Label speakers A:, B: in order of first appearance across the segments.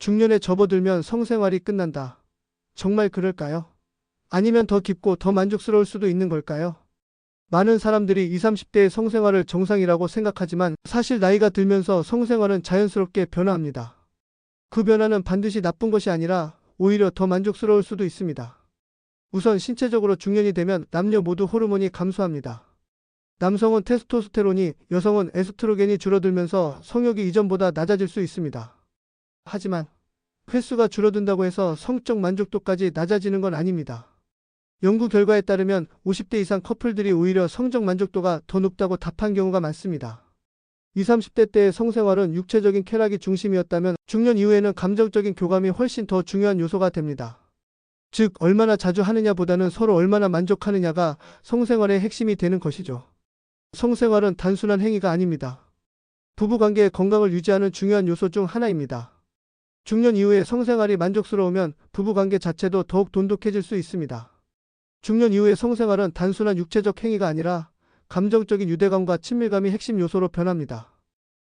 A: 중년에 접어들면 성생활이 끝난다. 정말 그럴까요? 아니면 더 깊고 더 만족스러울 수도 있는 걸까요? 많은 사람들이 20, 30대의 성생활을 정상이라고 생각하지만 사실 나이가 들면서 성생활은 자연스럽게 변화합니다. 그 변화는 반드시 나쁜 것이 아니라 오히려 더 만족스러울 수도 있습니다. 우선 신체적으로 중년이 되면 남녀 모두 호르몬이 감소합니다. 남성은 테스토스테론이, 여성은 에스트로겐이 줄어들면서 성욕이 이전보다 낮아질 수 있습니다. 하지만 횟수가 줄어든다고 해서 성적 만족도까지 낮아지는 건 아닙니다. 연구 결과에 따르면 50대 이상 커플들이 오히려 성적 만족도가 더 높다고 답한 경우가 많습니다. 20, 30대 때의 성생활은 육체적인 쾌락이 중심이었다면 중년 이후에는 감정적인 교감이 훨씬 더 중요한 요소가 됩니다. 즉, 얼마나 자주 하느냐보다는 서로 얼마나 만족하느냐가 성생활의 핵심이 되는 것이죠. 성생활은 단순한 행위가 아닙니다. 부부관계의 건강을 유지하는 중요한 요소 중 하나입니다. 중년 이후에 성생활이 만족스러우면 부부관계 자체도 더욱 돈독해질 수 있습니다. 중년 이후의 성생활은 단순한 육체적 행위가 아니라 감정적인 유대감과 친밀감이 핵심 요소로 변합니다.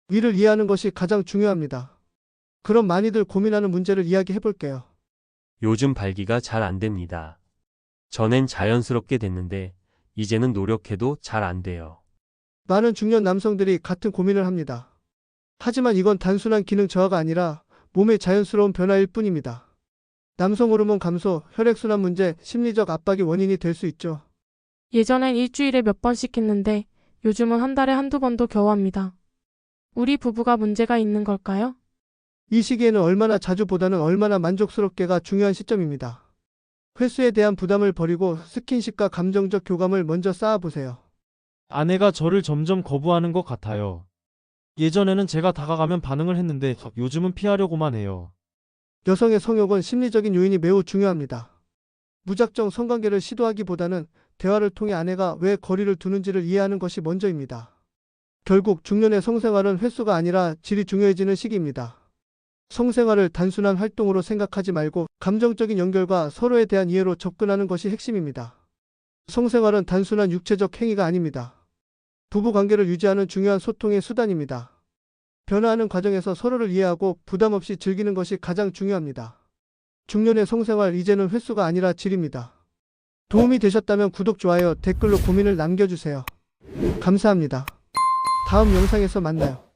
A: 이를 이해하는 것이 가장 중요합니다. 그럼 많이들 고민하는 문제를 이야기해 볼게요.
B: 요즘 발기가 잘 안 됩니다. 전엔 자연스럽게 됐는데 이제는 노력해도 잘 안 돼요.
A: 많은 중년 남성들이 같은 고민을 합니다. 하지만 이건 단순한 기능 저하가 아니라 몸의 자연스러운 변화일 뿐입니다. 남성 호르몬 감소, 혈액순환 문제, 심리적 압박이 원인이 될 수 있죠.
C: 예전엔 일주일에 몇 번씩 했는데 요즘은 한 달에 한두 번도 겨우 합니다. 우리 부부가 문제가 있는 걸까요?
A: 이 시기에는 얼마나 자주보다는 얼마나 만족스럽게가 중요한 시점입니다. 횟수에 대한 부담을 버리고 스킨십과 감정적 교감을 먼저 쌓아보세요.
D: 아내가 저를 점점 거부하는 것 같아요. 예전에는 제가 다가가면 반응을 했는데 요즘은 피하려고만 해요.
A: 여성의 성욕은 심리적인 요인이 매우 중요합니다. 무작정 성관계를 시도하기보다는 대화를 통해 아내가 왜 거리를 두는지를 이해하는 것이 먼저입니다. 결국 중년의 성생활은 횟수가 아니라 질이 중요해지는 시기입니다. 성생활을 단순한 활동으로 생각하지 말고 감정적인 연결과 서로에 대한 이해로 접근하는 것이 핵심입니다. 성생활은 단순한 육체적 행위가 아닙니다. 부부관계를 유지하는 중요한 소통의 수단입니다. 변화하는 과정에서 서로를 이해하고 부담 없이 즐기는 것이 가장 중요합니다. 중년의 성생활, 이제는 횟수가 아니라 질입니다. 도움이 되셨다면 구독, 좋아요, 댓글로 고민을 남겨주세요. 감사합니다. 다음 영상에서 만나요.